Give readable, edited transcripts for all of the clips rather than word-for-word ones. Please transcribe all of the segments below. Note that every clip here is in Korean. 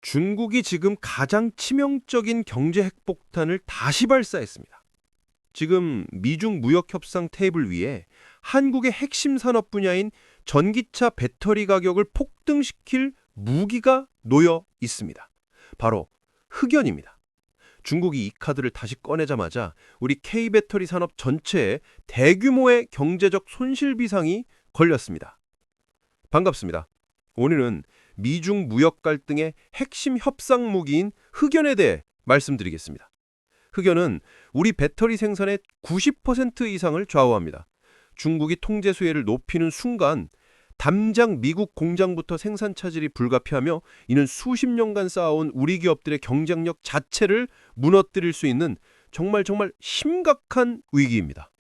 중국이 지금 가장 치명적인 경제 핵폭탄을 다시 발사했습니다. 지금 미중 무역 협상 테이블 위에 한국의 핵심 산업 분야인 전기차 배터리 가격을 폭등시킬 무기가 놓여 있습니다. 바로 흑연입니다. 중국이 이 카드를 다시 꺼내자마자 우리 K배터리 산업 전체에 대규모의 경제적 손실비상이 걸렸습니다. 반갑습니다. 오늘은 미중 무역 갈등의 핵심 협상 무기인 흑연에 대해 말씀드리겠습니다. 흑연은 우리 배터리 생산의 90% 이상을 좌우합니다. 중국이 통제 수혜를 높이는 순간 담장 미국 공장부터 생산 차질이 불가피하며 이는 수십 년간 쌓아온 우리 기업들의 경쟁력 자체를 무너뜨릴 수 있는 정말 심각한 위기입니다.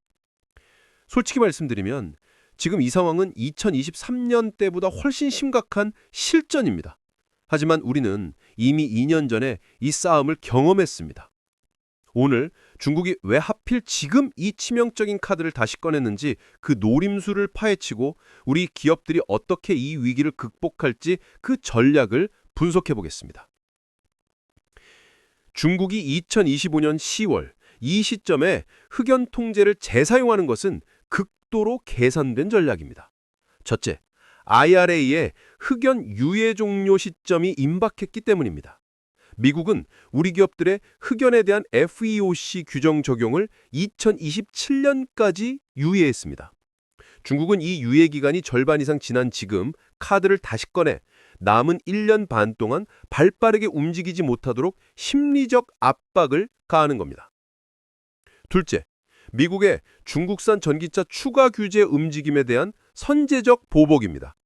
솔직히 말씀드리면 지금 이 상황은 2023년 때보다 훨씬 심각한 실전입니다. 하지만 우리는 이미 2년 전에 이 싸움을 경험했습니다. 오늘 중국이 왜 하필 지금 이 치명적인 카드를 다시 꺼냈는지 그 노림수를 파헤치고 우리 기업들이 어떻게 이 위기를 극복할지 그 전략을 분석해 보겠습니다. 중국이 2025년 10월 이 시점에 흑연 통제를 재사용하는 것은 극도로 계산된 전략입니다. 첫째, IRA의 흑연 유예 종료 시점이 임박했기 때문입니다. 미국은 우리 기업들의 흑연에 대한 FEOC 규정 적용을 2027년까지 유예했습니다. 중국은 이 유예 기간이 절반 이상 지난 지금 카드를 다시 꺼내 남은 1년 반 동안 발빠르게 움직이지 못하도록 심리적 압박을 가하는 겁니다. 둘째, 미국의 중국산 전기차 추가 규제 움직임에 대한 선제적 보복입니다.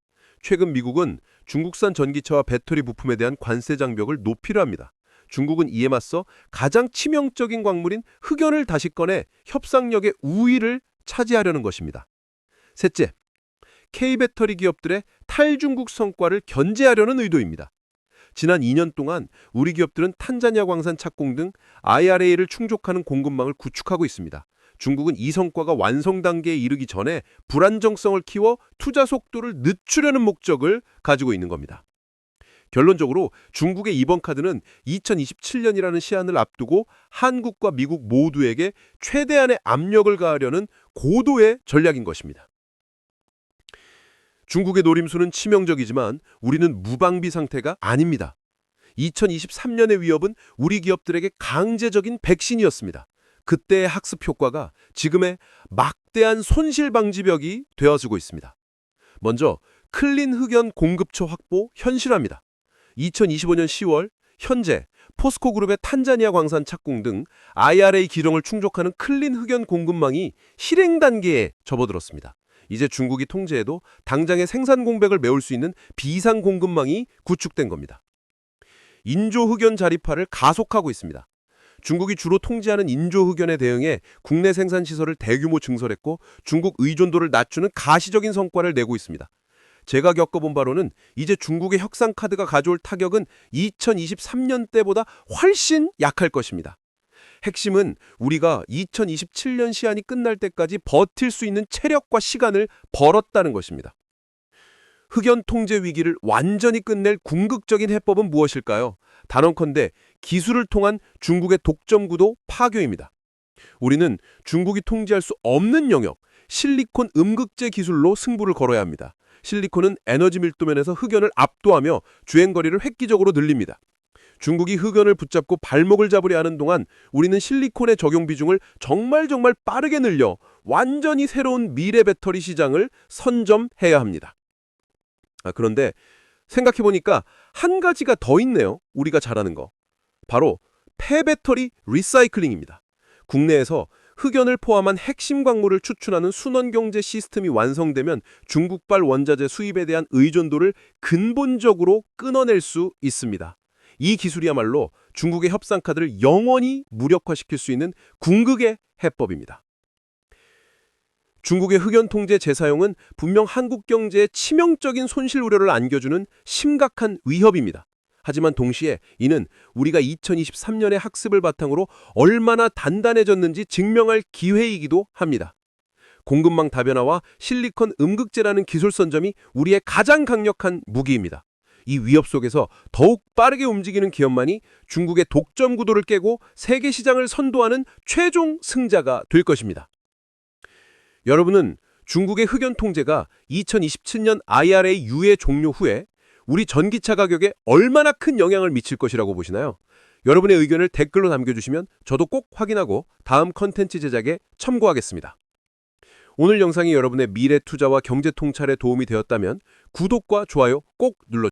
최근 미국은 중국산 전기차와 배터리 부품에 대한 관세 장벽을 높이려 합니다. 중국은 이에 맞서 가장 치명적인 광물인 흑연을 다시 꺼내 협상력의 우위를 차지하려는 것입니다. 셋째, K배터리 기업들의 탈중국 성과를 견제하려는 의도입니다. 지난 2년 동안 우리 기업들은 탄자니아 광산 착공 등 IRA를 충족하는 공급망을 구축하고 있습니다. 중국은 이 성과가 완성 단계에 이르기 전에 불안정성을 키워 투자 속도를 늦추려는 목적을 가지고 있는 겁니다. 결론적으로 중국의 이번 카드는 2027년이라는 시한을 앞두고 한국과 미국 모두에게 최대한의 압력을 가하려는 고도의 전략인 것입니다. 중국의 노림수는 치명적이지만 우리는 무방비 상태가 아닙니다. 2023년의 위협은 우리 기업들에게 강제적인 백신이었습니다. 그때의 학습 효과가 지금의 막대한 손실 방지벽이 되어지고 있습니다. 먼저 클린 흑연 공급처 확보 현실화입니다. 2025년 10월 현재 포스코 그룹의 탄자니아 광산 착공 등 IRA 기령을 충족하는 클린 흑연 공급망이 실행 단계에 접어들었습니다. 이제 중국이 통제해도 당장의 생산 공백을 메울 수 있는 비상 공급망이 구축된 겁니다. 인조 흑연 자립화를 가속하고 있습니다. 중국이 주로 통제하는 인조 흑연에 대응해 국내 생산 시설을 대규모 증설했고 중국 의존도를 낮추는 가시적인 성과를 내고 있습니다. 제가 겪어본 바로는 이제 중국의 협상 카드가 가져올 타격은 2023년 때보다 훨씬 약할 것입니다. 핵심은 우리가 2027년 시한이 끝날 때까지 버틸 수 있는 체력과 시간을 벌었다는 것입니다. 흑연 통제 위기를 완전히 끝낼 궁극적인 해법은 무엇일까요? 단언컨대 기술을 통한 중국의 독점 구도 파괴입니다. 우리는 중국이 통제할 수 없는 영역, 실리콘 음극재 기술로 승부를 걸어야 합니다. 실리콘은 에너지 밀도면에서 흑연을 압도하며 주행거리를 획기적으로 늘립니다. 중국이 흑연을 붙잡고 발목을 잡으려 하는 동안 우리는 실리콘의 적용 비중을 정말 빠르게 늘려 완전히 새로운 미래 배터리 시장을 선점해야 합니다. 그런데 생각해보니까 한 가지가 더 있네요. 우리가 잘하는 거. 바로 폐배터리 리사이클링입니다. 국내에서 흑연을 포함한 핵심 광물을 추출하는 순원경제 시스템이 완성되면 중국발 원자재 수입에 대한 의존도를 근본적으로 끊어낼 수 있습니다. 이 기술이야말로 중국의 협상 카드를 영원히 무력화시킬 수 있는 궁극의 해법입니다. 중국의 흑연 통제 재사용은 분명 한국 경제에 치명적인 손실 우려를 안겨주는 심각한 위협입니다. 하지만 동시에 이는 우리가 2023년의 학습을 바탕으로 얼마나 단단해졌는지 증명할 기회이기도 합니다. 공급망 다변화와 실리콘 음극재라는 기술 선점이 우리의 가장 강력한 무기입니다. 이 위협 속에서 더욱 빠르게 움직이는 기업만이 중국의 독점 구도를 깨고 세계 시장을 선도하는 최종 승자가 될 것입니다. 여러분은 중국의 흑연 통제가 2027년 IRA 유예 종료 후에 우리 전기차 가격에 얼마나 큰 영향을 미칠 것이라고 보시나요? 여러분의 의견을 댓글로 남겨주시면 저도 꼭 확인하고 다음 컨텐츠 제작에 첨부하겠습니다. 오늘 영상이 여러분의 미래 투자와 경제 통찰에 도움이 되었다면 구독과 좋아요 꼭 눌러주세요.